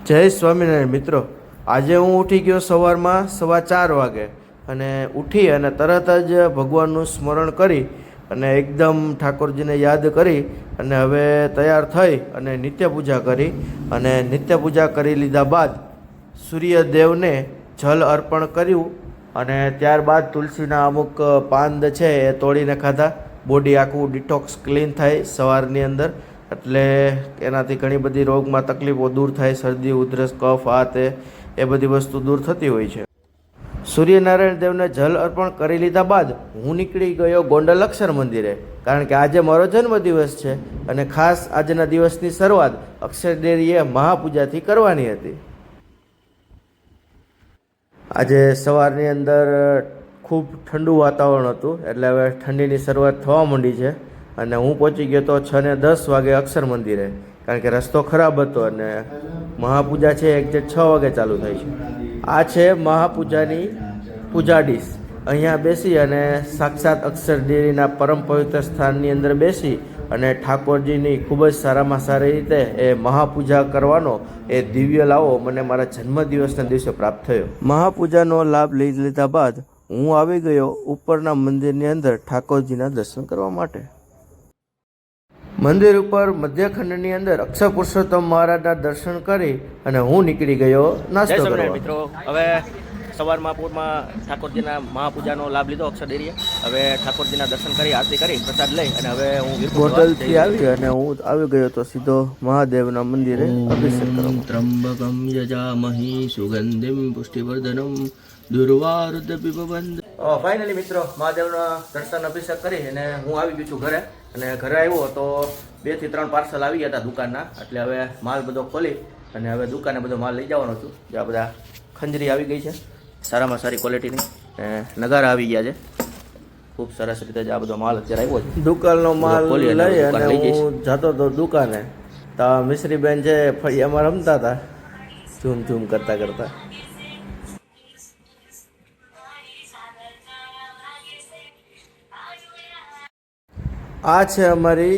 જય સ્વામિનારાયણ મિત્રો, આજે હું ઉઠી ગયો સવારમાં 4:15 વાગે અને ઉઠી અને તરત જ ભગવાનનું સ્મરણ કરી અને એકદમ ઠાકોરજીને યાદ કરી અને હવે તૈયાર થઈ અને નિત્ય પૂજા કરી અને નિત્ય પૂજા કરી લીધા બાદ સૂર્યદેવને જલ અર્પણ કર્યું અને ત્યારબાદ તુલસીના અમુક પાંદ છે એ તોડીને ખાધા. બોડી આખું ડિટોક્સ ક્લીન થાય સવારની અંદર, એટલે એનાથી ઘણી બધી રોગમાં તકલીફો દૂર થાય. શરદી, ઉધરસ, કફ, આ તે એ બધી વસ્તુ દૂર થતી હોય છે. સૂર્યનારાયણ દેવને જલ અર્પણ કરી લીધા બાદ હું નીકળી ગયો ગોંડલ અક્ષર મંદિરે, કારણ કે આજે મારો જન્મદિવસ છે અને ખાસ આજના દિવસની શરૂઆત અક્ષરડેરીએ મહાપૂજાથી કરવાની હતી. આજે સવારની અંદર ખૂબ ઠંડુ વાતાવરણ હતું, એટલે હવે ઠંડીની શરૂઆત થવા માંડી છે અને હું પહોંચી ગયો તો 6:10 વાગે અક્ષર મંદિરે, કારણ કે રસ્તો ખરાબ હતો અને મહાપૂજા છે એક્ઝેક્ટ 6 વાગે ચાલુ થાય છે. આ છે મહાપૂજાની પૂજા ડીશ. અહીંયા બેસી અને સાક્ષાત અક્ષરડેરીના પરમ પવિત્ર સ્થાનની અંદર બેસી અને ઠાકોરજીની ખૂબ જ સારામાં સારી રીતે એ મહાપૂજા કરવાનો એ દિવ્ય લાવો મને મારા જન્મદિવસના દિવસે પ્રાપ્ત થયો. મહાપૂજાનો લાભ લઈ લીધા બાદ હું આવી ગયો ઉપરના મંદિરની અંદર ઠાકોરજીના દર્શન કરવા માટે. મંદિર ઉપર મધ્યખંડની અંદર અક્ષર પુરુષોત્તમ મહારાજના દર્શન કરી અને હું નીકળી ગયો નાસ્તો કરવા. મિત્રો, હવે સવારમાં પૂરમાં ઠાકોરજીના મહાપૂજાનો લાભ લીધો અક્ષરડેરીએ. હવે ઠાકોરજીના દર્શન કરી, આરતી કરી, પ્રસાદ લઈ અને હવે હું ગોંડલથી આવી અને હું આવી ગયો તો સીધો મહાદેવના મંદિરે અભિષેક કરવા. ત્રંબકમ યજામહી સુગંધિમ પુષ્ટિવર્ધનમ દુર્વારુદ પીપબંધ. ફાઇનલી મિત્રો, મહાદેવના દર્શન અભિષેક કરી અને હું આવી ગયો છું ઘરે. અને ઘરે આવ્યો તો 2 થી 3 પાર્સલ આવી ગયા હતા દુકાનના, એટલે હવે માલ બધો ખોલી અને હવે દુકાને બધો માલ લઈ જવાનો છું. જે આ બધા ખંજરી આવી ગઈ છે સારામાં સારી ક્વોલિટીની, નગારા આવી ગયા છે ખૂબ સરસ રીતે. જ આ બધો માલ અત્યારે આવ્યો છે. દુકાનનો માલ લઈ અને હું જતો હતો દુકાને, તો મિશ્રીબેન છે ફળિયામાં રમતા હતા ઝૂમ ઝૂમ કરતા કરતા. આ છે અમારી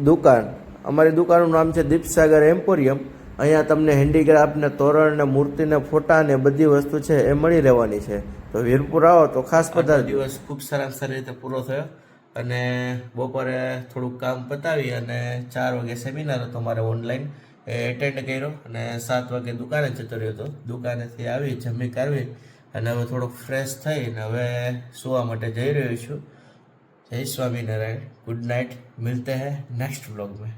દુકાન. અમારી દુકાનનું નામ છે દીપસાગર એમ્પોરિયમ. અહીંયા તમને હેન્ડીક્રાફ્ટ ને તોરણ ને મૂર્તિ ને ફોટા ને બધી વસ્તુ છે એ મળી રહેવાની છે. તો વીરપુર આવો તો ખાસ બધા. દિવસ ખૂબ સરસ રીતે પૂરો થયો અને બપોરે થોડુંક કામ પતાવી અને 4 વાગે સેમિનાર હતો મારે ઓનલાઈન, એ એટેન્ડ કર્યો અને 7 વાગે દુકાને જતો રહ્યો હતો. દુકાનેથી આવી જમી કાઢવી અને હવે થોડોક ફ્રેશ થઈને હવે સુવા માટે જઈ રહ્યો છું. जय स्वामीनारायण. Good night. मिलते हैं नेक्स्ट व्लॉग में.